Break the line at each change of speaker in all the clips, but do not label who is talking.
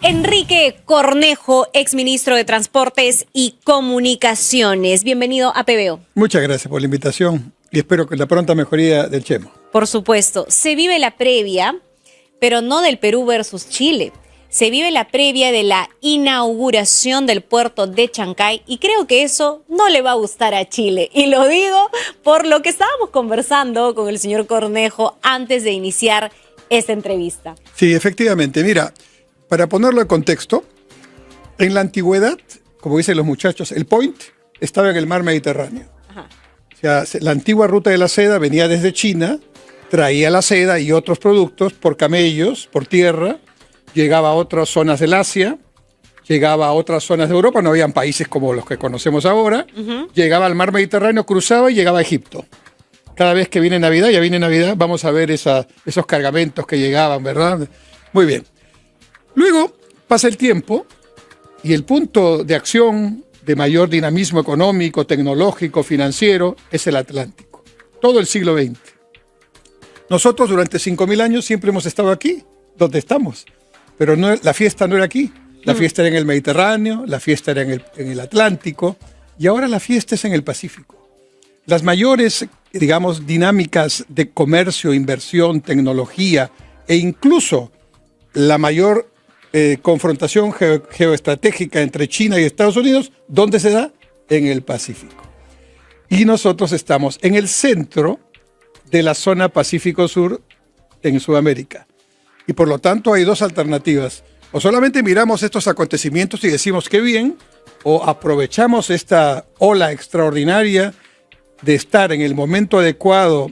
Enrique Cornejo, exministro de Transportes y Comunicaciones. Bienvenido a PBO.
Muchas gracias por la invitación y espero que la pronta mejoría del Chemo.
Por supuesto, se vive la previa, pero no del Perú versus Chile. Se vive la previa de la inauguración del puerto de Chancay y creo que eso no le va a gustar a Chile. Y lo digo por lo que estábamos conversando con el señor Cornejo antes de iniciar esta entrevista.
Sí, efectivamente. Mira, para ponerlo en contexto, en la antigüedad, como dicen los muchachos, el point estaba en el mar Mediterráneo.
Ajá.
O sea, la antigua ruta de la seda venía desde China, traía la seda y otros productos por camellos, por tierra, llegaba a otras zonas del Asia, llegaba a otras zonas de Europa, no habían países como los que conocemos ahora, llegaba al mar Mediterráneo, cruzaba y llegaba a Egipto. Cada vez que viene Navidad, ya viene Navidad, vamos a ver esos cargamentos que llegaban, ¿verdad? Muy bien. Luego pasa el tiempo y el punto de acción de mayor dinamismo económico, tecnológico, financiero es el Atlántico. Todo el siglo XX. Nosotros durante 5.000 años siempre hemos estado aquí, donde estamos. Pero la fiesta no era aquí. La fiesta era en el Mediterráneo, la fiesta era en el Atlántico y ahora la fiesta es en el Pacífico. Las mayores, digamos, dinámicas de comercio, inversión, tecnología e incluso la mayor confrontación geoestratégica entre China y Estados Unidos, ¿dónde se da? En el Pacífico. Y nosotros estamos en el centro de la zona Pacífico Sur en Sudamérica. Y por lo tanto hay dos alternativas. O solamente miramos estos acontecimientos y decimos qué bien, o aprovechamos esta ola extraordinaria de estar en el momento adecuado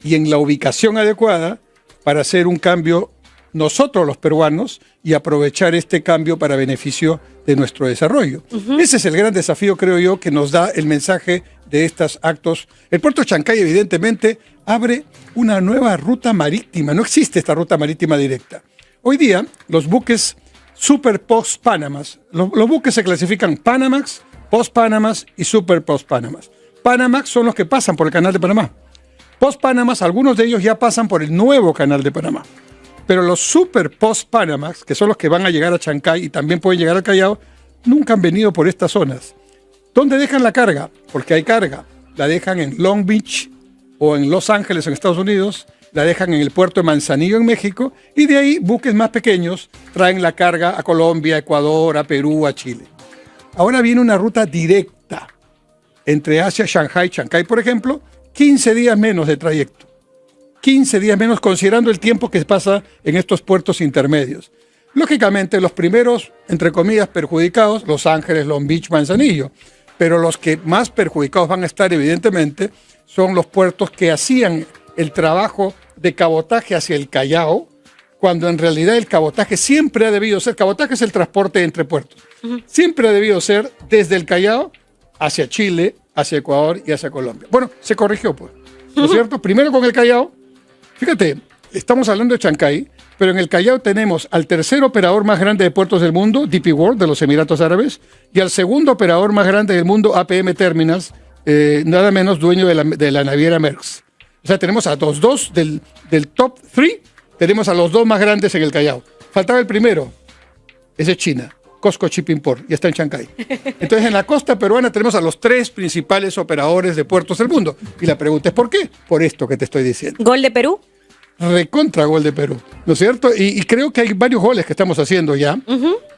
y en la ubicación adecuada para hacer un cambio nosotros los peruanos y aprovechar este cambio para beneficio de nuestro desarrollo. Ese es el gran desafío, creo yo, que nos da el mensaje de estos actos. El puerto de Chancay, evidentemente, abre una nueva ruta marítima. No existe esta ruta marítima directa. Hoy día, los buques Super Post-Panamas, los buques se clasifican Panamax, Post-Panamas y Super Post-Panamas. Panamax son los que pasan por el Canal de Panamá. Post-Panamas, algunos de ellos ya pasan por el nuevo Canal de Panamá. Pero los Super Post-Panamax, que son los que van a llegar a Chancay y también pueden llegar al Callao, nunca han venido por estas zonas. ¿Dónde dejan la carga? Porque hay carga. La dejan en Long Beach o en Los Ángeles, en Estados Unidos, la dejan en el puerto de Manzanillo, en México, y de ahí buques más pequeños traen la carga a Colombia, a Ecuador, a Perú, a Chile. Ahora viene una ruta directa entre Asia, Shanghai, Chancay, por ejemplo, 15 días menos de trayecto. 15 días menos considerando el tiempo que pasa en estos puertos intermedios. Lógicamente, los primeros, entre comillas, perjudicados, Los Ángeles, Long Beach, Manzanillo. Pero los que más perjudicados van a estar, evidentemente, son los puertos que hacían el trabajo de cabotaje hacia el Callao, cuando en realidad el cabotaje siempre ha debido ser, cabotaje es el transporte entre puertos, siempre ha debido ser desde el Callao hacia Chile, hacia Ecuador y hacia Colombia. Bueno, se corrigió, pues, ¿no es cierto? Primero con el Callao. Fíjate, estamos hablando de Chancay, pero en el Callao tenemos al tercer operador más grande de puertos del mundo, DP World, de los Emiratos Árabes, y al segundo operador más grande del mundo, APM Terminals, nada menos dueño de la naviera Maersk. O sea, tenemos a los dos del top 3, tenemos a los dos más grandes en el Callao. Faltaba el primero, ese es China, COSCO Shipping Port, y está en Chancay. Entonces, en la costa peruana tenemos a los 3 principales operadores de puertos del mundo. Y la pregunta es, ¿por qué? Por esto que te estoy diciendo.
¿Gol de Perú?
Recontra gol de Perú, ¿no es cierto? Y creo que hay varios goles que estamos haciendo ya,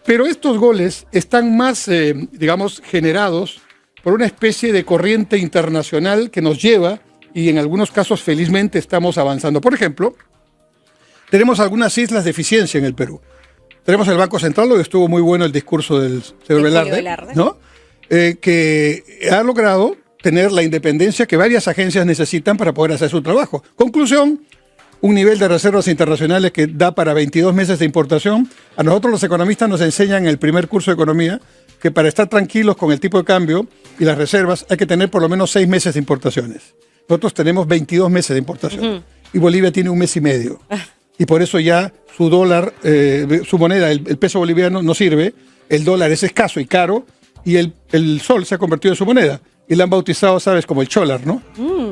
pero estos goles están más, digamos, generados por una especie de corriente internacional que nos lleva, y en algunos casos felizmente estamos avanzando. Por ejemplo, tenemos algunas islas de eficiencia en el Perú. Tenemos el Banco Central, donde estuvo muy bueno el discurso del señor Velarde, ¿no? Que ha logrado tener la independencia que varias agencias necesitan para poder hacer su trabajo. Conclusión, un nivel de reservas internacionales que da para 22 meses de importación. A nosotros los economistas nos enseñan en el primer curso de economía que para estar tranquilos con el tipo de cambio y las reservas hay que tener por lo menos 6 meses de importaciones. Nosotros tenemos 22 meses de importación y Bolivia tiene 1 mes y medio. Y por eso ya su dólar, su moneda, el peso boliviano no sirve, el dólar es escaso y caro y el sol se ha convertido en su moneda. Y la han bautizado, ¿sabes? Como el cholar, ¿no?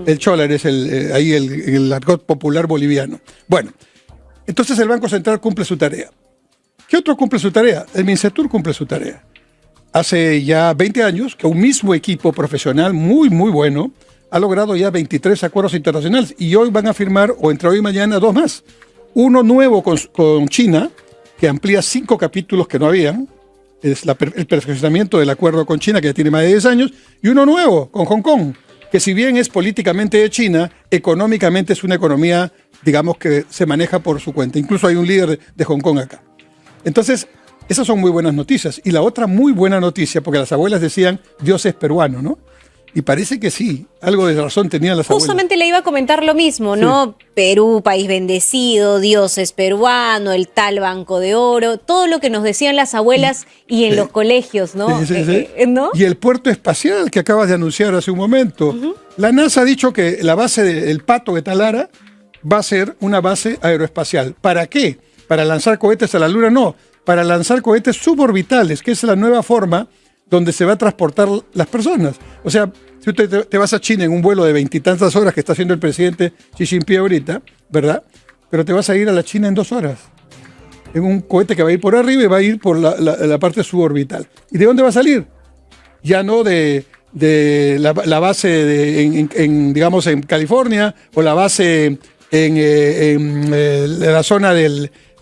El cholar es el argot popular boliviano. Bueno, entonces el Banco Central cumple su tarea, ¿Qué otro cumple su tarea? El Mincetur cumple su tarea. Hace ya 20 años que un mismo equipo profesional muy, muy bueno ha logrado ya 23 acuerdos internacionales y hoy van a firmar, o entre hoy y mañana, 2 más. Uno nuevo con China, que amplía 5 capítulos que no habían, es el perfeccionamiento del acuerdo con China, que ya tiene más de 10 años, y uno nuevo con Hong Kong, que si bien es políticamente de China, económicamente es una economía, digamos, que se maneja por su cuenta. Incluso hay un líder de Hong Kong acá. Entonces, esas son muy buenas noticias. Y la otra muy buena noticia, porque las abuelas decían, Dios es peruano, ¿no? Y parece que sí, algo de razón tenían las abuelas.
Justamente le iba a comentar lo mismo, ¿no? Sí. Perú, país bendecido, Dios es peruano, el tal Banco de Oro, todo lo que nos decían las abuelas y en los colegios, ¿no?
Sí.
¿No?
Y el puerto espacial que acabas de anunciar hace un momento. La NASA ha dicho que la base del Pato de Talara va a ser una base aeroespacial. ¿Para qué? ¿Para lanzar cohetes a la Luna? No, para lanzar cohetes suborbitales, que es la nueva forma donde se va a transportar las personas. O sea, si usted te vas a China en un vuelo de 20 y tantas horas que está haciendo el presidente Xi Jinping ahorita, ¿verdad? Pero te vas a ir a la China en 2 horas. En un cohete que va a ir por arriba y va a ir por la parte suborbital. ¿Y de dónde va a salir? Ya no de la base digamos, en California o la base en la zona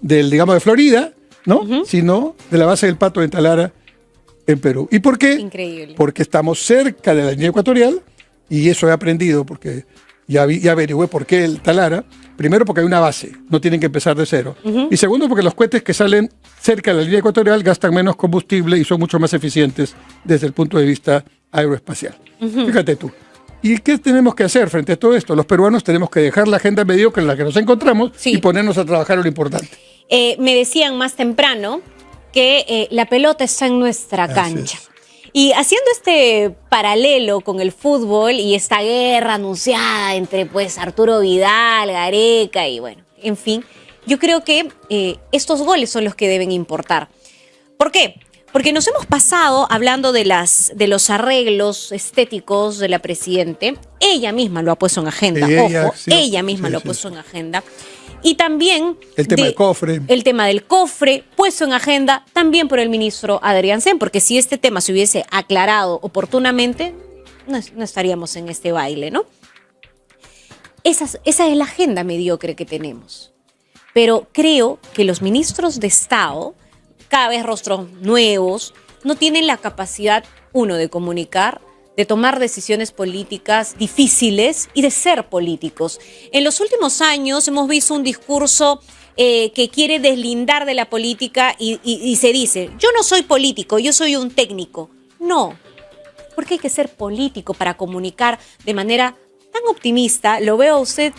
digamos, de Florida, ¿no? Sino de la base del Pato de Talara en Perú. ¿Y por qué?
Increíble.
Porque estamos cerca de la línea ecuatorial y eso he aprendido porque ya averigüé por qué el Talara. Primero porque hay una base, no tienen que empezar de cero. Y segundo porque los cohetes que salen cerca de la línea ecuatorial gastan menos combustible y son mucho más eficientes desde el punto de vista aeroespacial. Fíjate tú. ¿Y qué tenemos que hacer frente a todo esto? Los peruanos tenemos que dejar la agenda mediocre en la que nos encontramos y ponernos a trabajar en lo importante.
Me decían más temprano que la pelota está en nuestra cancha. Y haciendo este paralelo con el fútbol y esta guerra anunciada entre pues Arturo Vidal, Gareca y bueno, en fin, yo creo que estos goles son los que deben importar. ¿Por qué? Porque nos hemos pasado hablando de los arreglos estéticos de la Presidente. Ella misma lo ha puesto en agenda, ella misma lo ha puesto en agenda. Y también
el tema del cofre.
El tema del cofre puesto en agenda también por el ministro Adrián Sen, porque si este tema se hubiese aclarado oportunamente, no estaríamos en este baile, ¿no? Esa es la agenda mediocre que tenemos. Pero creo que los ministros de Estado, cada vez rostros nuevos, no tienen la capacidad, uno, de comunicar, de tomar decisiones políticas difíciles y de ser políticos. En los últimos años hemos visto un discurso que quiere deslindar de la política y se dice, yo no soy político, yo soy un técnico. No, porque hay que ser político para comunicar de manera tan optimista. Lo veo a usted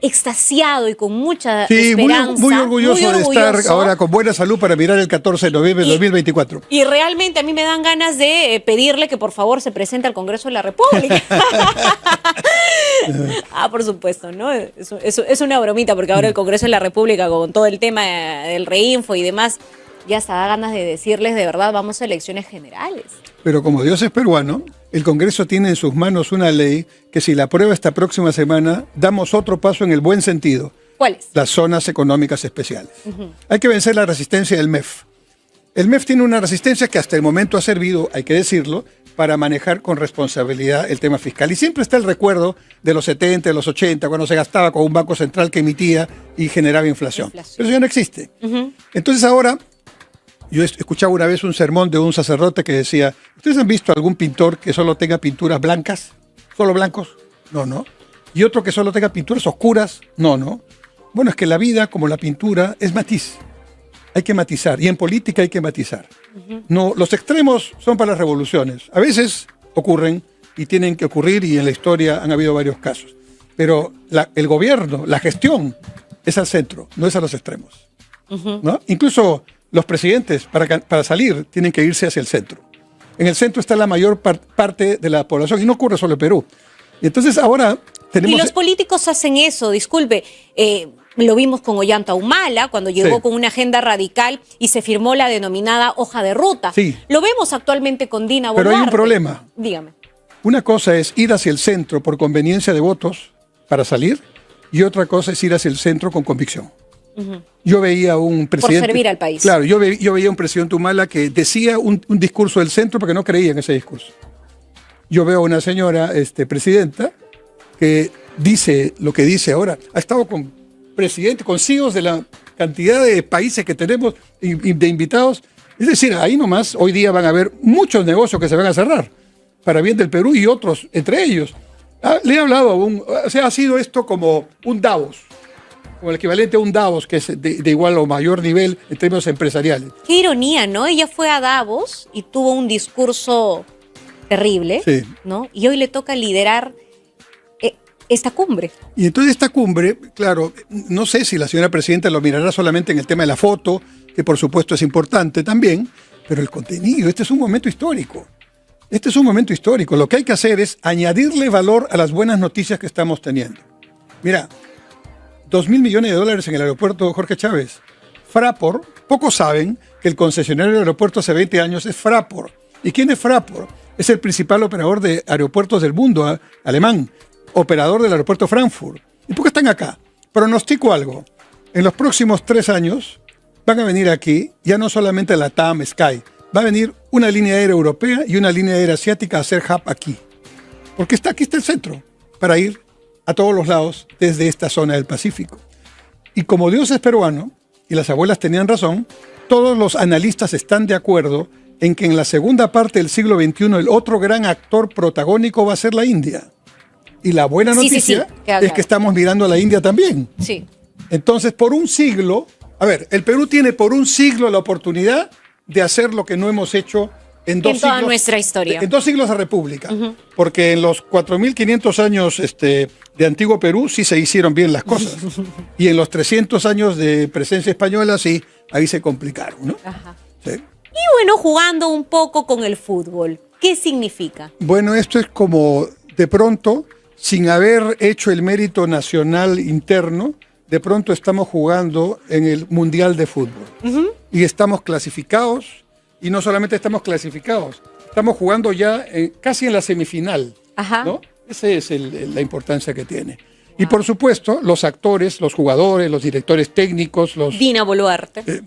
extasiado y con mucha esperanza.
Muy orgulloso de estar ahora con buena salud para mirar el 14 de noviembre de 2024.
Y realmente a mí me dan ganas de pedirle que por favor se presente al Congreso de la República. Por supuesto, ¿no? Es una bromita porque ahora el Congreso de la República con todo el tema del reinfo y demás, ya hasta da ganas de decirles de verdad, vamos a elecciones generales.
Pero como Dios es peruano, el Congreso tiene en sus manos una ley que si la aprueba esta próxima semana, damos otro paso en el buen sentido.
¿Cuál es?
Las zonas económicas especiales. Hay que vencer la resistencia del MEF. El MEF tiene una resistencia que hasta el momento ha servido, hay que decirlo, para manejar con responsabilidad el tema fiscal. Y siempre está el recuerdo de los 70, de los 80, cuando se gastaba con un banco central que emitía y generaba inflación. Pero eso ya no existe. Entonces ahora, yo escuchaba una vez un sermón de un sacerdote que decía, ¿ustedes han visto algún pintor que solo tenga pinturas blancas? ¿Solo blancos? No. ¿Y otro que solo tenga pinturas oscuras? No. Bueno, es que la vida, como la pintura, es matiz. Hay que matizar. Y en política hay que matizar. No, los extremos son para las revoluciones. A veces ocurren y tienen que ocurrir y en la historia han habido varios casos. Pero el gobierno, la gestión, es al centro, no es a los extremos. ¿No? Incluso los presidentes, para salir, tienen que irse hacia el centro. En el centro está la mayor parte de la población y no ocurre solo en Perú. Y entonces ahora tenemos...
Y los políticos hacen eso, disculpe. Lo vimos con Ollanta Humala cuando llegó con una agenda radical y se firmó la denominada hoja de ruta. Lo vemos actualmente con Dina Boluarte.
Pero hay un problema.
Dígame.
Una cosa es ir hacia el centro por conveniencia de votos para salir y otra cosa es ir hacia el centro con convicción. ¿No? Incluso los extremos son para las revoluciones. A veces ocurren y tienen que ocurrir y en la historia han habido varios casos. Pero el gobierno, la gestión, es al centro. Yo veía un presidente...
Por servir al país.
Claro, yo veía un presidente Humala que decía un discurso del centro porque no creía en ese discurso. Yo veo a una señora presidenta que dice lo que dice ahora. Ha estado con presidentes, con CEOs de la cantidad de países que tenemos y de invitados. Es decir, ahí nomás hoy día van a haber muchos negocios que se van a cerrar para bien del Perú y otros entre ellos. Le he hablado ha sido esto como un Davos, como el equivalente a un Davos, que es de igual o mayor nivel en términos empresariales.
Qué ironía, ¿no? Ella fue a Davos y tuvo un discurso terrible,
sí,
¿no? Y hoy le toca liderar esta cumbre.
Y entonces esta cumbre, claro, no sé si la señora presidenta lo mirará solamente en el tema de la foto, que por supuesto es importante también, pero el contenido, este es un momento histórico. Este es un momento histórico. Lo que hay que hacer es añadirle valor a las buenas noticias que estamos teniendo. Mira, $2.000 millones en el aeropuerto Jorge Chávez. Fraport, pocos saben que el concesionario del aeropuerto hace 20 años es Fraport. ¿Y quién es Fraport? Es el principal operador de aeropuertos del mundo, alemán, operador del aeropuerto Frankfurt. ¿Y por qué están acá? Pronostico algo. En los próximos 3 años van a venir aquí, ya no solamente la TAM Sky, va a venir una línea aérea europea y una línea aérea asiática a hacer hub aquí. Porque aquí está el centro, para ir a todos los lados desde esta zona del Pacífico. Y como Dios es peruano, y las abuelas tenían razón, todos los analistas están de acuerdo en que en la segunda parte del siglo XXI el otro gran actor protagónico va a ser la India. Y la buena noticia es que estamos mirando a la India también.
Sí.
Entonces, por un siglo, el Perú tiene por un siglo la oportunidad de hacer lo que no hemos hecho en 2 siglos.
En toda nuestra historia.
En 2 siglos de república. Porque en los 4.500 años de antiguo Perú sí se hicieron bien las cosas. Y en los 300 años de presencia española sí, ahí se complicaron, ¿no?
Ajá.
Sí.
Y bueno, jugando un poco con el fútbol, ¿qué significa?
Bueno, esto es como de pronto, sin haber hecho el mérito nacional interno, de pronto estamos jugando en el Mundial de Fútbol. Y estamos clasificados, y no solamente estamos clasificados, estamos jugando ya casi en la semifinal.
Ajá.
¿No? Esa es la importancia que tiene. Y por supuesto, los actores, los jugadores, los directores técnicos, los
Dina Boluarte.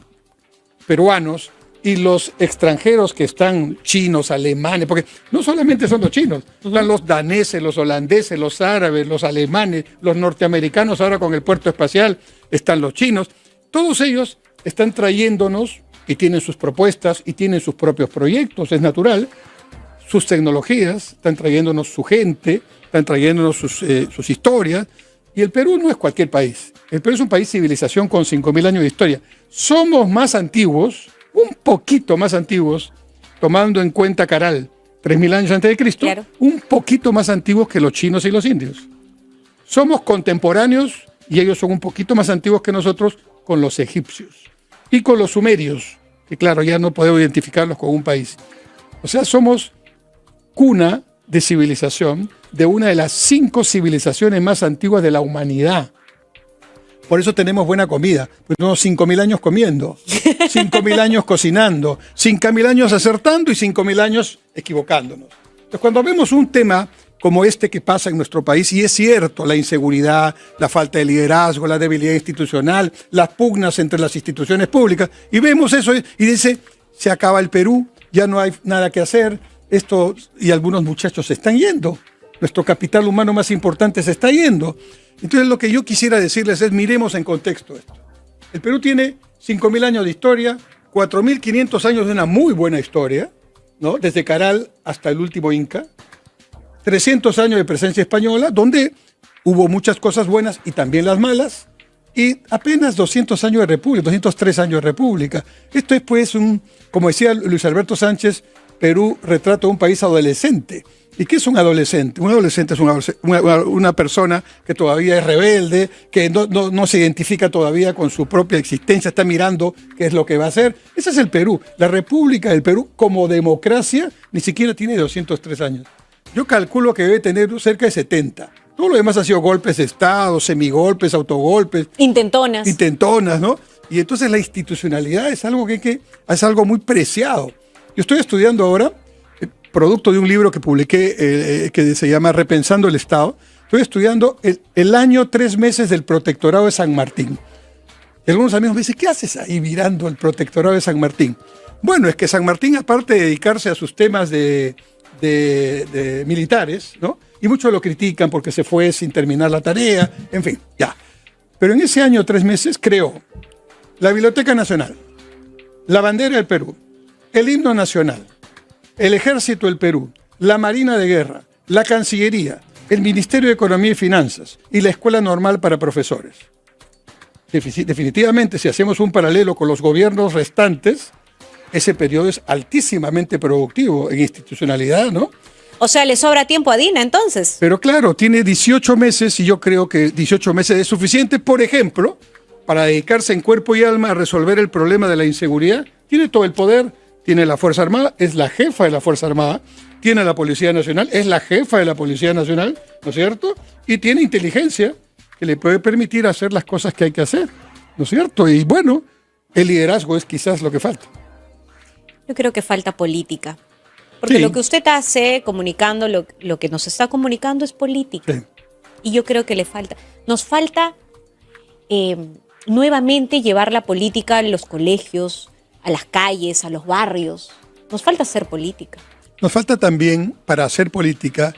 Peruanos y los extranjeros que están chinos, alemanes, porque no solamente son los chinos, están los daneses, los holandeses, los árabes, los alemanes, los norteamericanos, ahora con el puerto espacial están los chinos. Todos ellos están trayéndonos y tienen sus propuestas y tienen sus propios proyectos, es natural, sus tecnologías, están trayéndonos su gente, están trayéndonos sus historias. Y el Perú no es cualquier país. El Perú es un país civilización con 5.000 años de historia. Somos más antiguos, un poquito más antiguos, tomando en cuenta Caral, 3.000 años antes de Cristo,
claro,
un poquito más antiguos que los chinos y los indios. Somos contemporáneos y ellos son un poquito más antiguos que nosotros con los egipcios y con los sumerios, que claro, ya no podemos identificarlos con un país. O sea, somos cuna de civilización de una de las 5 civilizaciones más antiguas de la humanidad. Por eso tenemos buena comida, pues tenemos 5.000 años comiendo, 5.000 años cocinando, 5.000 años acertando y 5.000 años equivocándonos. Entonces, cuando vemos un tema como este que pasa en nuestro país, y es cierto, la inseguridad, la falta de liderazgo, la debilidad institucional, las pugnas entre las instituciones públicas, y vemos eso y dice, se acaba el Perú, ya no hay nada que hacer, esto, y algunos muchachos se están yendo, nuestro capital humano más importante se está yendo. Entonces lo que yo quisiera decirles es, miremos en contexto esto. El Perú tiene 5.000 años de historia, 4.500 años de una muy buena historia, ¿no? Desde Caral hasta el último Inca, 300 años de presencia española, donde hubo muchas cosas buenas y también las malas, y apenas 200 años de república, 203 años de república. Esto es pues como decía Luis Alberto Sánchez, Perú retrata un país adolescente. ¿Y qué es un adolescente? Un adolescente es una persona que todavía es rebelde, que no se identifica todavía con su propia existencia, está mirando qué es lo que va a hacer. Ese es el Perú. La República del Perú, como democracia, ni siquiera tiene 203 años. Yo calculo que debe tener cerca de 70. Todo lo demás ha sido golpes de Estado, semigolpes, autogolpes. Intentonas, ¿no? Y entonces la institucionalidad es algo es algo muy preciado. Yo estoy estudiando ahora, producto de un libro que publiqué que se llama Repensando el Estado, estoy estudiando el año 3 meses del protectorado de San Martín. Y algunos amigos me dicen, ¿qué haces ahí mirando el protectorado de San Martín? Bueno, es que San Martín, aparte de dedicarse a sus temas de militares, ¿no? Y muchos lo critican porque se fue sin terminar la tarea, en fin, ya. Pero en ese año, 3 meses, creó la Biblioteca Nacional, la bandera del Perú, el himno nacional, el Ejército del Perú, la Marina de Guerra, la Cancillería, el Ministerio de Economía y Finanzas y la Escuela Normal para Profesores. Definitivamente, si hacemos un paralelo con los gobiernos restantes, ese periodo es altísimamente productivo en institucionalidad, ¿no?
O sea, le sobra tiempo a Dina, entonces.
Pero claro, tiene 18 meses y yo creo que 18 meses es suficiente, por ejemplo, para dedicarse en cuerpo y alma a resolver el problema de la inseguridad. Tiene todo el poder, tiene la Fuerza Armada, es la jefa de la Fuerza Armada, tiene la Policía Nacional, es la jefa de la Policía Nacional, ¿no es cierto? Y tiene inteligencia que le puede permitir hacer las cosas que hay que hacer, ¿no es cierto? Y bueno, el liderazgo es quizás lo que falta.
Yo creo que falta política. Porque
Sí.
lo que usted hace comunicando, lo que nos está comunicando es política.
Sí.
Y yo creo que le falta. Nos falta nuevamente llevar la política a los colegios, a las calles, a los barrios. Nos falta hacer política.
Nos falta también, para hacer política,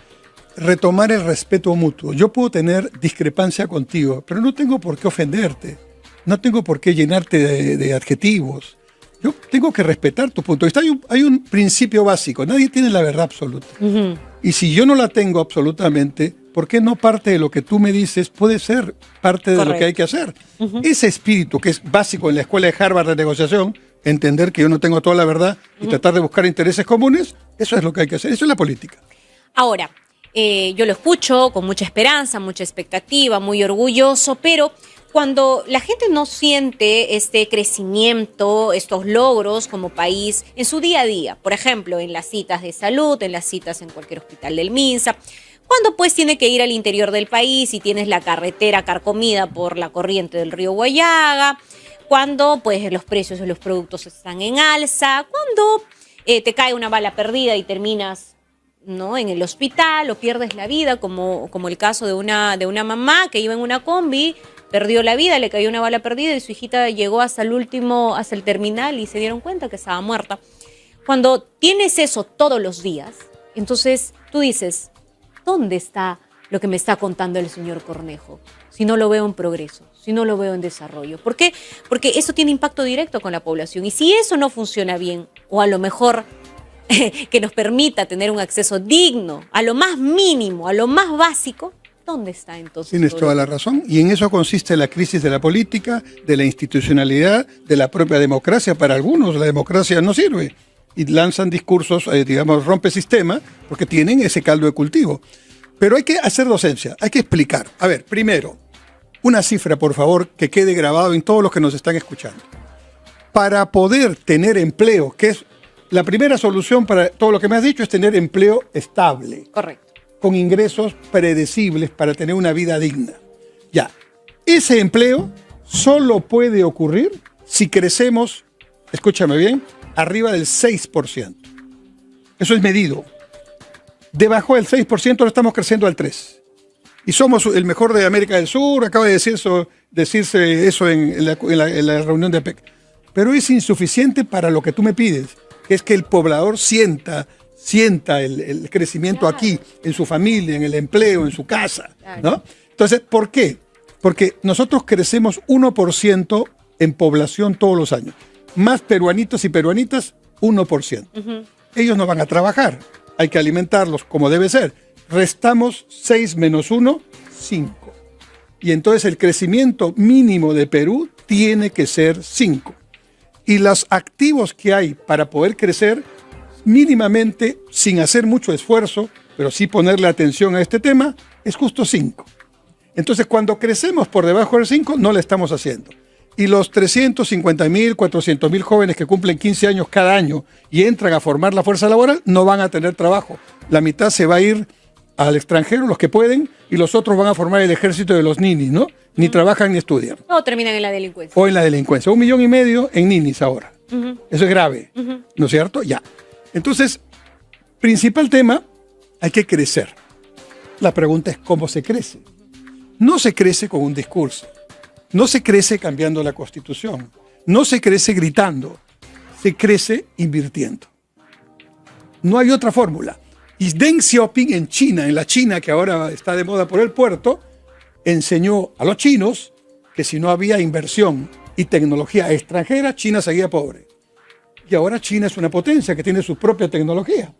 retomar el respeto mutuo. Yo puedo tener discrepancia contigo, pero no tengo por qué ofenderte. No tengo por qué llenarte de adjetivos. Yo tengo que respetar tu punto de vista. Hay un principio básico. Nadie tiene la verdad absoluta.
Uh-huh.
Y si yo no la tengo absolutamente, ¿por qué no parte de lo que tú me dices puede ser parte de lo que hay que hacer? Uh-huh. Ese espíritu que es básico en la escuela de Harvard de negociación, entender que yo no tengo toda la verdad y tratar de buscar intereses comunes, eso es lo que hay que hacer. Eso es la política.
Ahora, yo lo escucho con mucha esperanza, mucha expectativa, muy orgulloso, pero cuando la gente no siente este crecimiento, estos logros como país en su día a día, por ejemplo, en las citas de salud, en las citas en cualquier hospital del MINSA, cuando pues tiene que ir al interior del país y tienes la carretera carcomida por la corriente del río Guayaga, cuando pues los precios de los productos están en alza, cuando te cae una bala perdida y terminas, ¿no?, en el hospital o pierdes la vida, como el caso de una mamá que iba en una combi, perdió la vida, le cayó una bala perdida y su hijita llegó hasta el terminal y se dieron cuenta que estaba muerta. Cuando tienes eso todos los días, entonces tú dices, ¿dónde está lo que me está contando el señor Cornejo? Si no lo veo en progreso, si no lo veo en desarrollo. ¿Por qué? Porque eso tiene impacto directo con la población. Y si eso no funciona bien, o a lo mejor que nos permita tener un acceso digno, a lo más mínimo, a lo más básico, ¿dónde está entonces?
Tienes toda la razón. Y en eso consiste la crisis de la política, de la institucionalidad, de la propia democracia. Para algunos la democracia no sirve. Y lanzan discursos, digamos, rompe sistema, porque tienen ese caldo de cultivo. Pero hay que hacer docencia, hay que explicar. A ver, primero, una cifra, por favor, que quede grabado en todos los que nos están escuchando. Para poder tener empleo, que es la primera solución para todo lo que me has dicho, es tener empleo estable.
Correcto.
Con ingresos predecibles para tener una vida digna. Ya, ese empleo solo puede ocurrir si crecemos, escúchame bien, arriba del 6%. Eso es medido. Debajo del 6% ahora estamos creciendo al 3%. Y somos el mejor de América del Sur, acaba de decirse eso en la reunión de APEC. Pero es insuficiente para lo que tú me pides, que es que el poblador sienta el crecimiento, claro, aquí, en su familia, en el empleo, en su casa, claro, ¿no? Entonces, ¿por qué? Porque nosotros crecemos 1% en población todos los años. Más peruanitos y peruanitas, 1%. Uh-huh. Ellos no van a trabajar, hay que alimentarlos como debe ser. Restamos 6 menos 1, 5. Y entonces el crecimiento mínimo de Perú tiene que ser 5. Y los activos que hay para poder crecer mínimamente, sin hacer mucho esfuerzo, pero sí ponerle atención a este tema, es justo 5. Entonces, cuando crecemos por debajo del 5, no lo estamos haciendo. Y los 350.000, 400.000 jóvenes que cumplen 15 años cada año y entran a formar la fuerza laboral, no van a tener trabajo. La mitad se va a ir al extranjero, los que pueden, y los otros van a formar el ejército de los ninis, ¿no? Ni trabajan ni estudian.
O terminan en la delincuencia.
O en la delincuencia. 1,5 millones en ninis ahora. Uh-huh. Eso es grave, uh-huh, ¿no es cierto? Ya. Entonces, principal tema, hay que crecer. La pregunta es cómo se crece. No se crece con un discurso, No se crece cambiando la Constitución, no se crece gritando, se crece invirtiendo. No hay otra fórmula. Y Deng Xiaoping en China, en la China que ahora está de moda por el puerto, enseñó a los chinos que si no había inversión y tecnología extranjera, China seguía pobre. Y ahora China es una potencia que tiene su propia tecnología.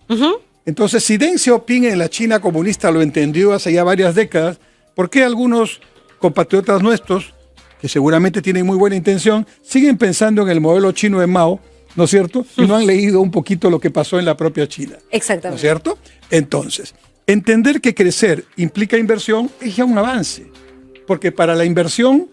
Entonces, si Deng Xiaoping en la China comunista lo entendió hace ya varias décadas, ¿por qué algunos compatriotas nuestros, que seguramente tienen muy buena intención, siguen pensando en el modelo chino de Mao, ¿no es cierto? Y no han leído un poquito lo que pasó en la propia China.
Exactamente.
¿No es cierto? Entonces, entender que crecer implica inversión es ya un avance. Porque para la inversión,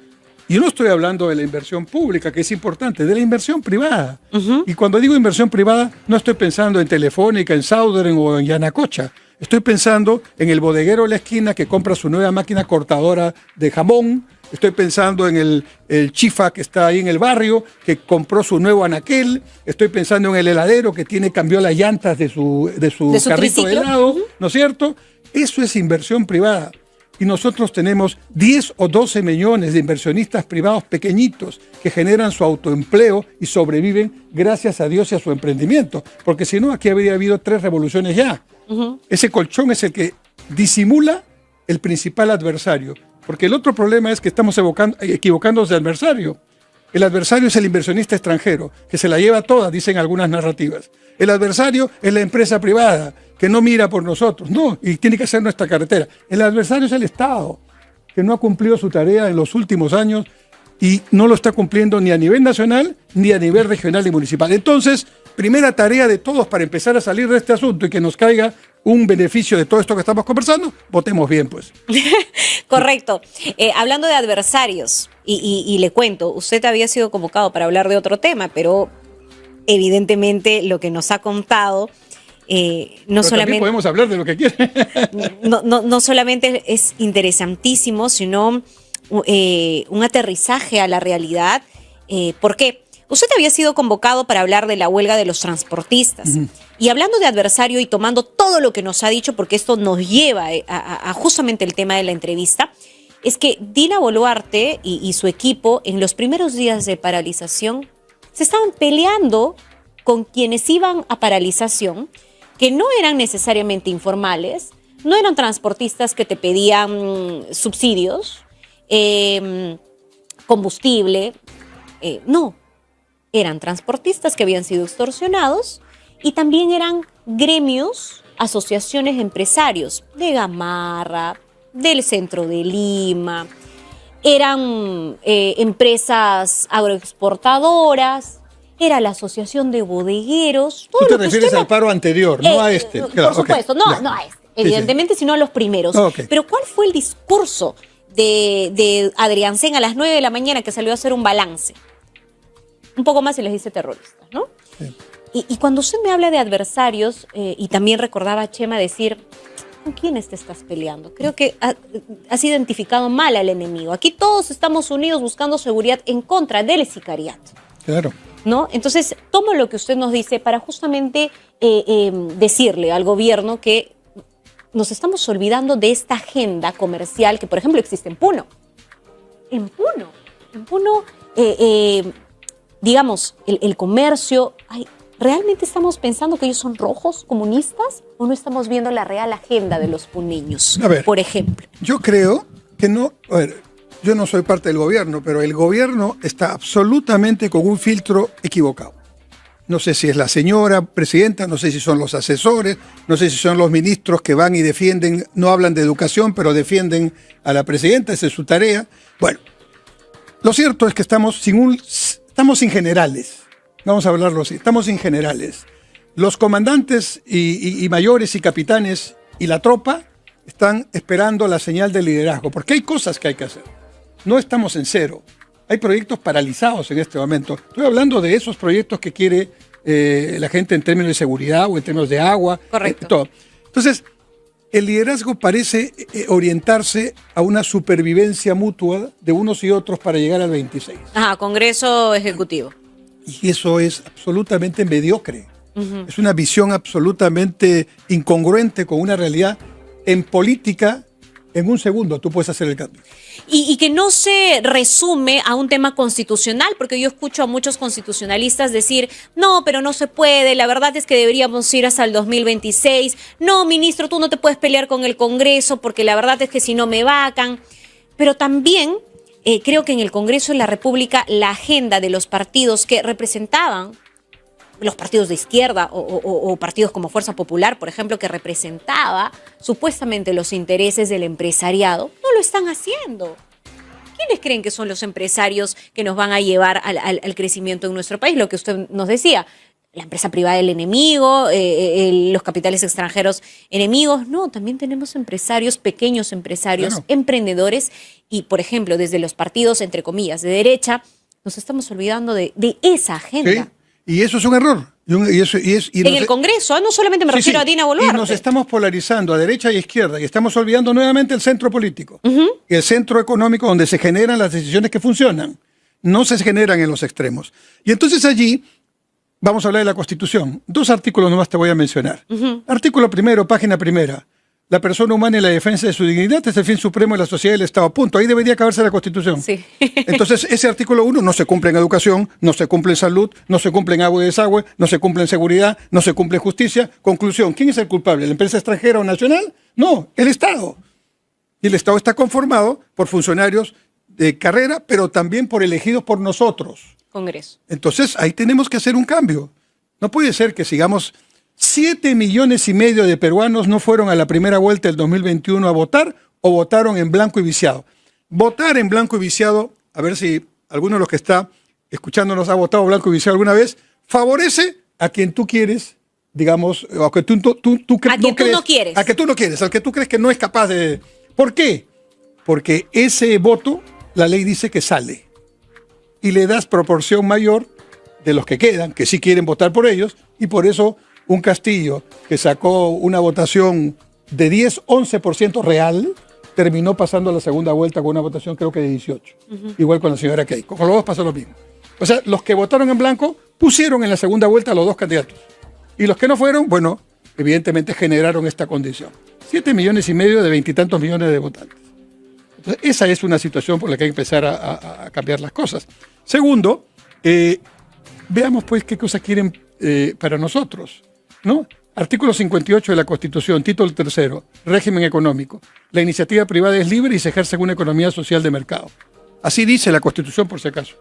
yo no estoy hablando de la inversión pública, que es importante, de la inversión privada. Y cuando digo inversión privada, no estoy pensando en Telefónica, en Southern o en Yanacocha. Estoy pensando en el bodeguero de la esquina que compra su nueva máquina cortadora de jamón. Estoy pensando en el chifa que está ahí en el barrio, que compró su nuevo anaquel. Estoy pensando en el heladero que cambió las llantas de su carrito
triciclo
de helado, ¿no es cierto? Eso es inversión privada. Y nosotros tenemos 10 o 12 millones de inversionistas privados pequeñitos que generan su autoempleo y sobreviven gracias a Dios y a su emprendimiento. Porque si no, aquí habría habido 3 revoluciones ya. Ese colchón es el que disimula el principal adversario. Porque el otro problema es que estamos equivocándonos de adversario. El adversario es el inversionista extranjero, que se la lleva toda, dicen algunas narrativas. El adversario es la empresa privada, que no mira por nosotros, no, y tiene que hacer nuestra carretera. El adversario es el Estado, que no ha cumplido su tarea en los últimos años y no lo está cumpliendo ni a nivel nacional, ni a nivel regional y municipal. Entonces, primera tarea de todos para empezar a salir de este asunto y que nos caiga un beneficio de todo esto que estamos conversando, votemos bien, pues.
Correcto. Hablando de adversarios, y le cuento, usted había sido convocado para hablar de otro tema, pero evidentemente lo que nos ha contado no solamente
podemos hablar de lo que quiere.
no solamente es interesantísimo, sino un aterrizaje a la realidad. ¿Por qué? Usted había sido convocado para hablar de la huelga de los transportistas. Y hablando de adversario y tomando todo lo que nos ha dicho, porque esto nos lleva a justamente el tema de la entrevista, es que Dina Boluarte y su equipo en los primeros días de paralización se estaban peleando con quienes iban a paralización, que no eran necesariamente informales, no eran transportistas que te pedían subsidios, combustible, no. Eran transportistas que habían sido extorsionados y también eran gremios, asociaciones empresarios de Gamarra, del centro de Lima, eran empresas agroexportadoras, era la asociación de bodegueros.
Tú te refieres al paro anterior, no a este.
Por supuesto, no a este, evidentemente, sino a los primeros. Pero ¿cuál fue el discurso de Adriancén a las 9 de la mañana que salió a hacer un balance? Un poco más y les dice terroristas, ¿no? Sí. Y cuando usted me habla de adversarios, y también recordaba a Chema decir, ¿con quiénes te estás peleando? Creo que has identificado mal al enemigo. Aquí todos estamos unidos buscando seguridad en contra del sicariato.
Claro.
¿No? Entonces, tomo lo que usted nos dice para justamente decirle al gobierno que nos estamos olvidando de esta agenda comercial que, por ejemplo, existe en Puno. En Puno, digamos, el comercio, ¿realmente estamos pensando que ellos son rojos, comunistas? ¿O no estamos viendo la real agenda de los puneños, por ejemplo?
Yo creo que no. A ver, yo no soy parte del gobierno, pero el gobierno está absolutamente con un filtro equivocado. No sé si es la señora presidenta, no sé si son los asesores, no sé si son los ministros que van y defienden, no hablan de educación, pero defienden a la presidenta, esa es su tarea. Bueno, lo cierto es que estamos sin generales. Vamos a hablarlo así, estamos sin generales. Los comandantes y mayores y capitanes y la tropa están esperando la señal de liderazgo, porque hay cosas que hay que hacer. No estamos en cero. Hay proyectos paralizados en este momento. Estoy hablando de esos proyectos que quiere la gente en términos de seguridad o en términos de agua.
Correcto.
Todo. Entonces, el liderazgo parece orientarse a una supervivencia mutua de unos y otros para llegar al 26.
Ajá, Congreso Ejecutivo.
Y eso es absolutamente mediocre. Es una visión absolutamente incongruente con una realidad. En política en un segundo tú puedes hacer el cambio.
Y que no se resume a un tema constitucional, porque yo escucho a muchos constitucionalistas decir, no, pero no se puede, la verdad es que deberíamos ir hasta el 2026, no, ministro, tú no te puedes pelear con el Congreso, porque la verdad es que si no me vacan. Pero también creo que en el Congreso de la República la agenda de los partidos que representaban, los partidos de izquierda o partidos como Fuerza Popular, por ejemplo, que representaba supuestamente los intereses del empresariado, no lo están haciendo. ¿Quiénes creen que son los empresarios que nos van a llevar al crecimiento en nuestro país? Lo que usted nos decía, la empresa privada el enemigo, los capitales extranjeros enemigos. No, también tenemos empresarios, pequeños empresarios, claro, emprendedores, y por ejemplo, desde los partidos, entre comillas, de derecha, nos estamos olvidando de esa agenda.
¿Sí? Y eso es un error. En
el Congreso, no solamente me refiero a Dina Boluarte.
Y nos estamos polarizando a derecha y izquierda y estamos olvidando nuevamente el centro político. Y el centro económico donde se generan las decisiones que funcionan. No se generan en los extremos. Y entonces allí vamos a hablar de la Constitución. 2 artículos nomás te voy a mencionar. Artículo 1, página 1. La persona humana y la defensa de su dignidad es el fin supremo de la sociedad y del Estado. Punto. Ahí debería acabarse la Constitución.
Sí.
Entonces, ese artículo 1 no se cumple en educación, no se cumple en salud, no se cumple en agua y desagüe, no se cumple en seguridad, no se cumple en justicia. Conclusión, ¿quién es el culpable? ¿La empresa extranjera o nacional? No, el Estado. Y el Estado está conformado por funcionarios de carrera, pero también por elegidos por nosotros.
Congreso.
Entonces, ahí tenemos que hacer un cambio. No puede ser que sigamos... 7,5 millones de peruanos no fueron a la primera vuelta del 2021 a votar o votaron en blanco y viciado. Votar en blanco y viciado, a ver si alguno de los que está escuchándonos ha votado blanco y viciado alguna vez, favorece a quien tú quieres, digamos, o a que tú no quieres. A que tú no quieres, al que tú crees que no es capaz de... ¿Por qué? Porque ese voto, la ley dice que sale y le das proporción mayor de los que quedan, que sí quieren votar por ellos, y por eso un Castillo que sacó una votación de 10-11% real, terminó pasando a la segunda vuelta con una votación creo que de 18. Igual con la señora Keiko. Con los dos pasó lo mismo. O sea, los que votaron en blanco pusieron en la segunda vuelta a los 2 candidatos. Y los que no fueron, bueno, evidentemente generaron esta condición. 7,5 millones de 20 y tantos millones de votantes. Entonces, esa es una situación por la que hay que empezar a cambiar las cosas. Segundo, veamos pues qué cosas quieren para nosotros, ¿no? Artículo 58 de la Constitución, título 3, régimen económico. La iniciativa privada es libre y se ejerce en una economía social de mercado. Así dice la Constitución, por si acaso.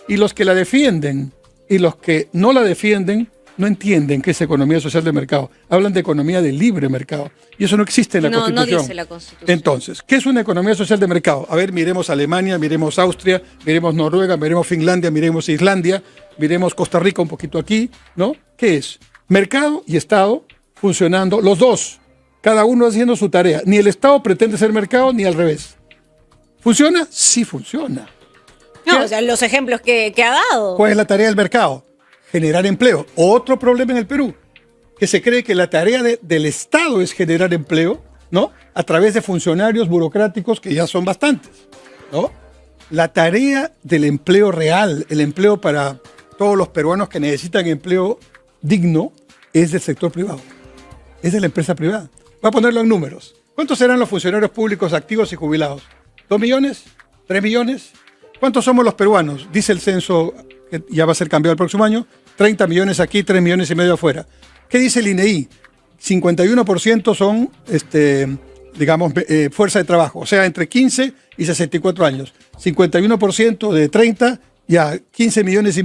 Y los que la defienden y los que no la defienden no entienden qué es economía social de mercado. Hablan de economía de libre mercado. Y eso no existe en la Constitución.
No dice la Constitución.
Entonces, ¿qué es una economía social de mercado? A ver, miremos Alemania, miremos Austria, miremos Noruega, miremos Finlandia, miremos Islandia, miremos Costa Rica un poquito aquí, ¿no? ¿Qué es? Mercado y Estado funcionando, los dos, cada uno haciendo su tarea. Ni el Estado pretende ser mercado, ni al revés. ¿Funciona? Sí funciona.
No, o sea, los ejemplos que ha dado.
¿Cuál es la tarea del mercado? Generar empleo. Otro problema en el Perú, que se cree que la tarea del Estado es generar empleo, ¿no? A través de funcionarios burocráticos que ya son bastantes, ¿no? La tarea del empleo real, el empleo para todos los peruanos que necesitan empleo digno, es del sector privado, es de la empresa privada. Voy a ponerlo en números. ¿Cuántos serán los funcionarios públicos activos y jubilados? ¿2 millones? ¿3 millones? ¿Cuántos somos los peruanos? Dice el censo, que ya va a ser cambiado el próximo año, 30 millones aquí, 3,5 millones afuera. ¿Qué dice el INEI? 51% son, digamos, fuerza de trabajo, o sea, entre 15 y 64 años. 51% de 30, ya 15,5 millones.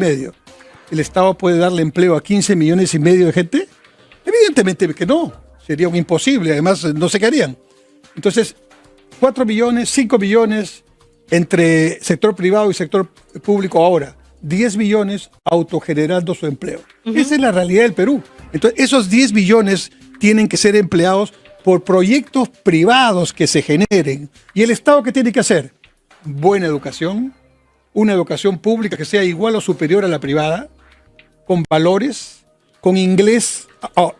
¿El Estado puede darle empleo a 15,5 millones de gente? Evidentemente que no, sería un imposible, además no se quedarían. Entonces, 4 millones, 5 millones entre sector privado y sector público ahora. 10 millones autogenerando su empleo. Esa es la realidad del Perú. Entonces, esos 10 millones tienen que ser empleados por proyectos privados que se generen. ¿Y el Estado qué tiene que hacer? Buena educación, una educación pública que sea igual o superior a la privada, con valores, con inglés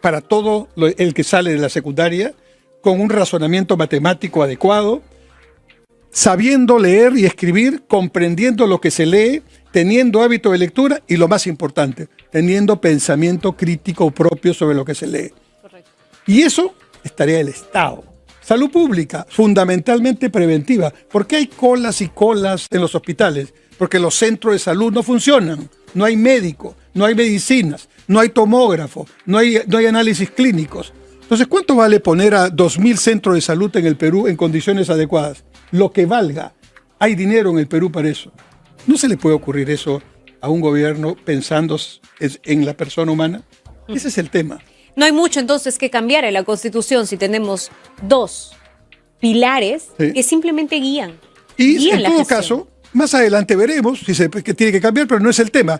para todo el que sale de la secundaria, con un razonamiento matemático adecuado, sabiendo leer y escribir, comprendiendo lo que se lee, teniendo hábito de lectura y, lo más importante, teniendo pensamiento crítico propio sobre lo que se lee.
Correcto.
Y eso es tarea del Estado. Salud pública, fundamentalmente preventiva. ¿Por qué hay colas y colas en los hospitales? Porque los centros de salud no funcionan. No hay médico, no hay medicinas, no hay tomógrafo, no hay análisis clínicos. Entonces, ¿cuánto vale poner a 2.000 centros de salud en el Perú en condiciones adecuadas? Lo que valga. Hay dinero en el Perú para eso. ¿No se le puede ocurrir eso a un gobierno pensando en la persona humana? Ese es el tema.
No hay mucho entonces que cambiar en la Constitución si tenemos dos pilares que simplemente guían.
Y en todo caso, más adelante veremos que tiene que cambiar, pero no es el tema.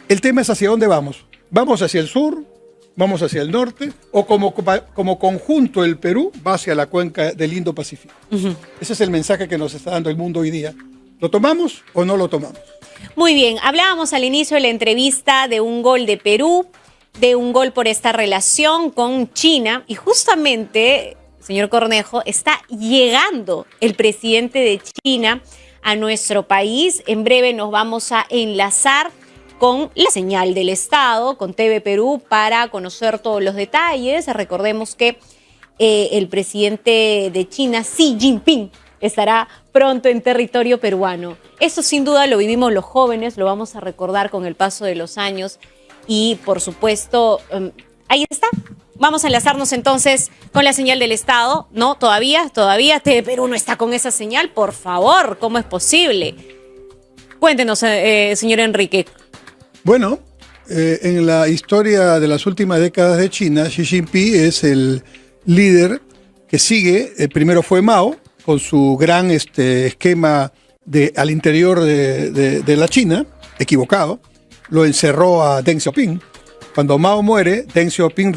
El tema es hacia dónde vamos. ¿Vamos hacia el sur? ¿Vamos hacia el norte? ¿O como conjunto el Perú va hacia la cuenca del Indo-Pacífico? Ese es el mensaje que nos está dando el mundo hoy día. ¿Lo tomamos o no lo tomamos?
Muy bien, hablábamos al inicio de la entrevista de un gol de Perú, de un gol por esta relación con China, y justamente, señor Cornejo, está llegando el presidente de China a nuestro país. En breve nos vamos a enlazar con la señal del Estado, con TV Perú, para conocer todos los detalles. Recordemos que el presidente de China, Xi Jinping, estará pronto en territorio peruano. Eso sin duda lo vivimos los jóvenes, lo vamos a recordar con el paso de los años y por supuesto, ahí está. Vamos a enlazarnos entonces con la señal del Estado. No, todavía TV Perú no está con esa señal, por favor, ¿cómo es posible? Cuéntenos, señor Enrique.
Bueno, en la historia de las últimas décadas de China, Xi Jinping es el líder que sigue. Primero fue Mao, con su gran esquema al interior de la China, equivocado. Lo encerró a Deng Xiaoping. Cuando Mao muere, Deng Xiaoping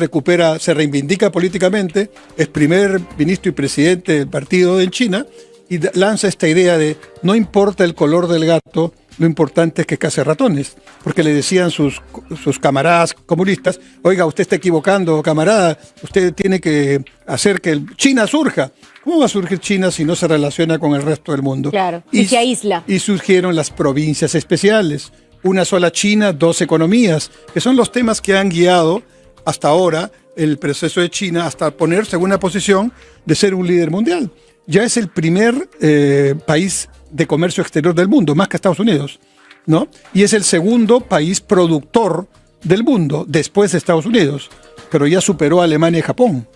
se reivindica políticamente, es primer ministro y presidente del partido en China y lanza esta idea de no importa el color del gato, lo importante es que case ratones, porque le decían sus camaradas comunistas, oiga, usted está equivocando, camarada, usted tiene que hacer que China surja. ¿Cómo va a surgir China si no se relaciona con el resto del mundo?
Claro, y se aísla.
Y surgieron las provincias especiales, una sola China, dos economías, que son los temas que han guiado hasta ahora el proceso de China hasta ponerse en una posición de ser un líder mundial. Ya es el primer país de comercio exterior del mundo, más que Estados Unidos, ¿no? Y es el segundo país productor del mundo, después de Estados Unidos, pero ya superó a Alemania y Japón.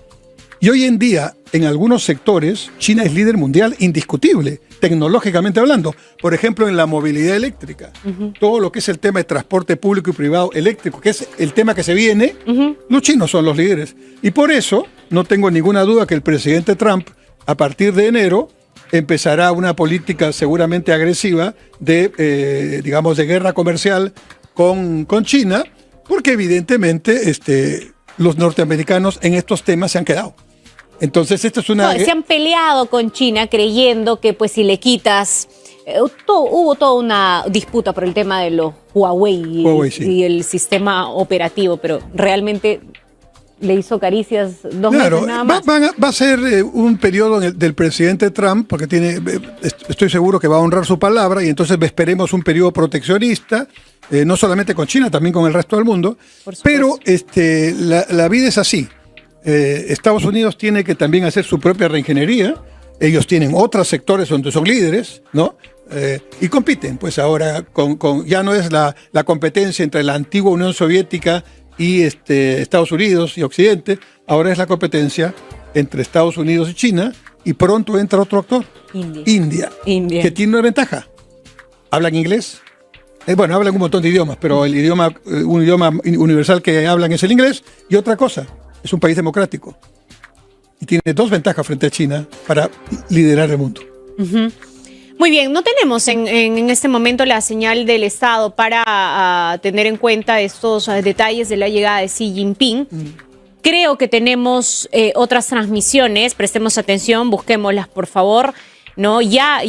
Y hoy en día, en algunos sectores, China es líder mundial indiscutible, tecnológicamente hablando. Por ejemplo, en la movilidad eléctrica. Todo lo que es el tema de transporte público y privado eléctrico, que es el tema que se viene, los chinos son los líderes. Y por eso, no tengo ninguna duda que el presidente Trump, a partir de enero, empezará una política seguramente agresiva de guerra comercial con China, porque evidentemente los norteamericanos en estos temas se han quedado. Entonces, esto es una...
No, se han peleado con China creyendo que pues si le quitas... hubo toda una disputa por el tema de los Huawei
sí.
Y el sistema operativo, pero realmente le hizo caricias 2 meses nada más.
Va a ser un periodo del presidente Trump, porque estoy seguro que va a honrar su palabra, y entonces esperemos un periodo proteccionista, no solamente con China, también con el resto del mundo. Pero la vida es así. Estados Unidos tiene que también hacer su propia reingeniería. Ellos tienen otros sectores donde son líderes, ¿no? Y compiten, pues ahora ya no es la competencia entre la antigua Unión Soviética y Estados Unidos y Occidente, ahora es la competencia entre Estados Unidos y China, y pronto entra otro actor, India, que tiene una ventaja. ¿Hablan inglés? Hablan un montón de idiomas, pero un idioma universal que hablan es el inglés, y otra cosa, es un país democrático. Y tiene 2 ventajas frente a China para liderar el mundo.
Muy bien, no tenemos en este momento la señal del Estado para tener en cuenta estos detalles de la llegada de Xi Jinping. Creo que tenemos otras transmisiones, prestemos atención, busquémoslas por favor. ¿No? Ya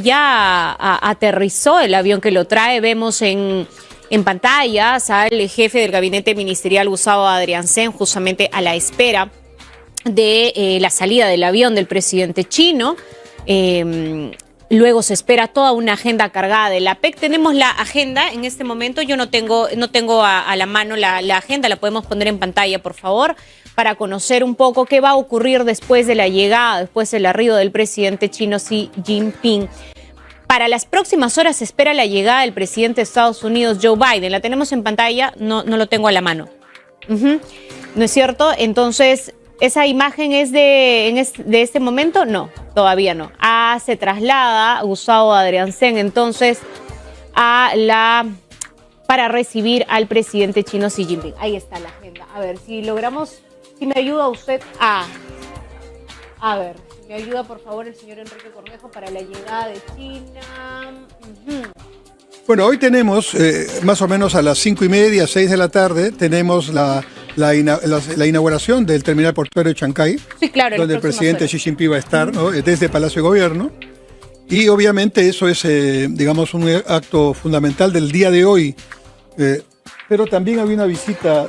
aterrizó el avión que lo trae, vemos en pantallas al jefe del gabinete ministerial, Gustavo Adrianzen, justamente a la espera de la salida del avión del presidente chino. Luego se espera toda una agenda cargada de la APEC. Tenemos la agenda en este momento. Yo no tengo a la mano la agenda. La podemos poner en pantalla, por favor. para conocer un poco qué va a ocurrir después de la llegada, después del arribo del presidente chino Xi Jinping. Para las próximas horas se espera la llegada del presidente de Estados Unidos, Joe Biden. La tenemos en pantalla, no lo tengo a la mano. ¿No es cierto? Entonces, ¿esa imagen es de este momento? No, todavía no. Se traslada Gustavo Adriansen entonces para recibir al presidente chino Xi Jinping. Ahí está la agenda. A ver, si logramos, si me ayuda usted a ver, me ayuda por favor el señor Enrique Cornejo para la llegada de China.
Bueno, hoy tenemos más o menos a las 5:30, 6 de la tarde, tenemos la inauguración del terminal portuario de Chancay,
sí, claro,
donde el presidente Xi Jinping va a estar, ¿no?, desde Palacio de Gobierno. Y obviamente eso es, digamos, un acto fundamental del día de hoy. Pero también había una visita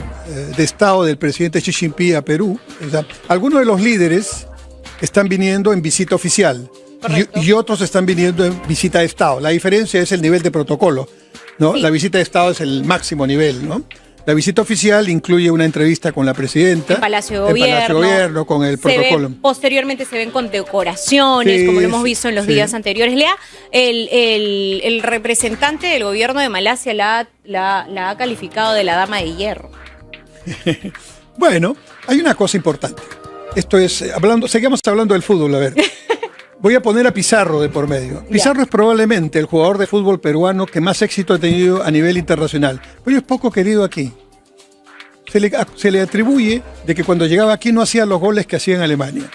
de Estado del presidente Xi Jinping a Perú. O sea, algunos de los líderes están viniendo en visita oficial y otros están viniendo en visita de Estado. La diferencia es el nivel de protocolo, ¿no? Sí. La visita de Estado es el máximo nivel, ¿no? La visita oficial incluye una entrevista con la presidenta.
En Palacio de
Gobierno, con el protocolo.
Posteriormente se ven condecoraciones, sí, como lo hemos visto en los días anteriores. Lea, el representante del gobierno de Malasia la ha calificado de la dama de hierro.
Bueno, hay una cosa importante. Esto es, seguimos hablando del fútbol, a ver. Voy a poner a Pizarro de por medio. Pizarro es probablemente el jugador de fútbol peruano que más éxito ha tenido a nivel internacional, pero es poco querido aquí. Se le atribuye de que cuando llegaba aquí no hacía los goles que hacía en Alemania.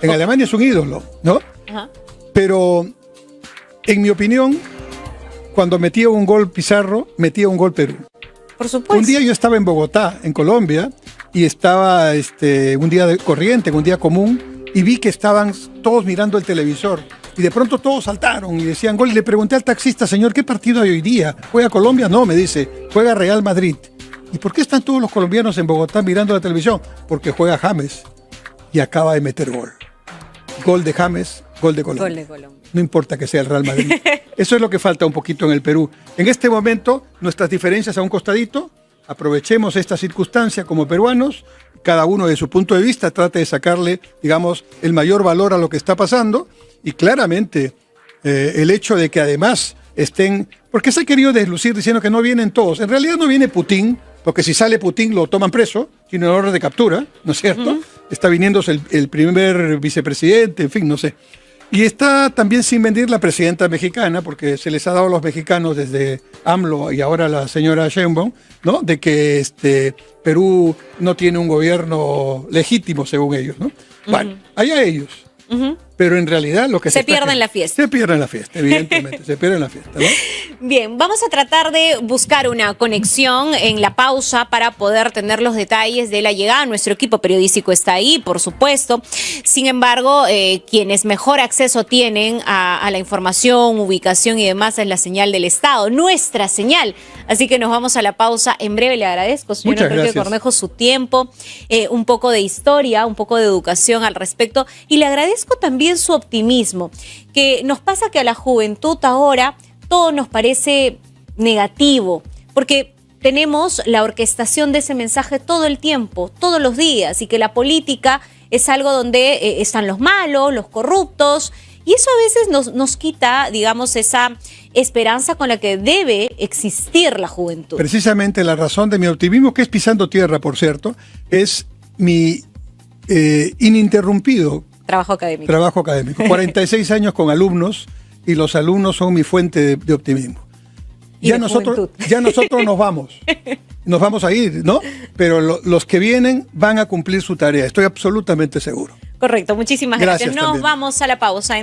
En Alemania es un ídolo, ¿no? Pero, en mi opinión, cuando metía un gol Pizarro, metía un gol Perú.
Por supuesto.
Un día yo estaba en Bogotá, en Colombia, y estaba un día de corriente, un día común, y vi que estaban todos mirando el televisor. Y de pronto todos saltaron y decían gol. Y le pregunté al taxista, señor, ¿qué partido hay hoy día? ¿Juega Colombia? No, me dice, juega Real Madrid. ¿Y por qué están todos los colombianos en Bogotá mirando la televisión? Porque juega James y acaba de meter gol. Gol de James, gol de Colombia.
Gol de Colombia.
No importa que sea el Real Madrid. Eso es lo que falta un poquito en el Perú. En este momento, nuestras diferencias a un costadito, aprovechemos esta circunstancia como peruanos, cada uno de su punto de vista trate de sacarle, digamos, el mayor valor a lo que está pasando, y claramente el hecho de que además estén, porque se ha querido deslucir diciendo que no vienen todos, en realidad no viene Putin, porque si sale Putin lo toman preso, tiene orden de captura, ¿no es cierto? Está viniéndose el primer vicepresidente, en fin, no sé. Y está también sin venir la presidenta mexicana, porque se les ha dado a los mexicanos desde AMLO y ahora la señora Sheinbaum, ¿no?, de que Perú no tiene un gobierno legítimo, según ellos, ¿no? Bueno, allá ellos. Pero en realidad lo que
se pierde en la fiesta.
Se pierde en la fiesta, evidentemente, se pierde en la fiesta, ¿no?
Bien, vamos a tratar de buscar una conexión en la pausa para poder tener los detalles de la llegada. Nuestro equipo periodístico está ahí, por supuesto. Sin embargo, quienes mejor acceso tienen a la información, ubicación y demás es la señal del Estado, nuestra señal. Así que nos vamos a la pausa. En breve le agradezco, señor Enrique Cornejo, su tiempo, un poco de historia, un poco de educación al respecto, y le agradezco también su optimismo, que nos pasa que a la juventud ahora todo nos parece negativo, porque tenemos la orquestación de ese mensaje todo el tiempo, todos los días, y que la política es algo donde están los malos, los corruptos, y eso a veces nos quita, digamos, esa esperanza con la que debe existir la juventud.
Precisamente la razón de mi optimismo, que es pisando tierra, por cierto, es mi ininterrumpido Trabajo académico. 46 años con alumnos, y los alumnos son mi fuente de optimismo. Ya nosotros nos vamos a ir, ¿no? Pero los que vienen van a cumplir su tarea, estoy absolutamente seguro.
Correcto, muchísimas gracias. Nos vamos a la pausa.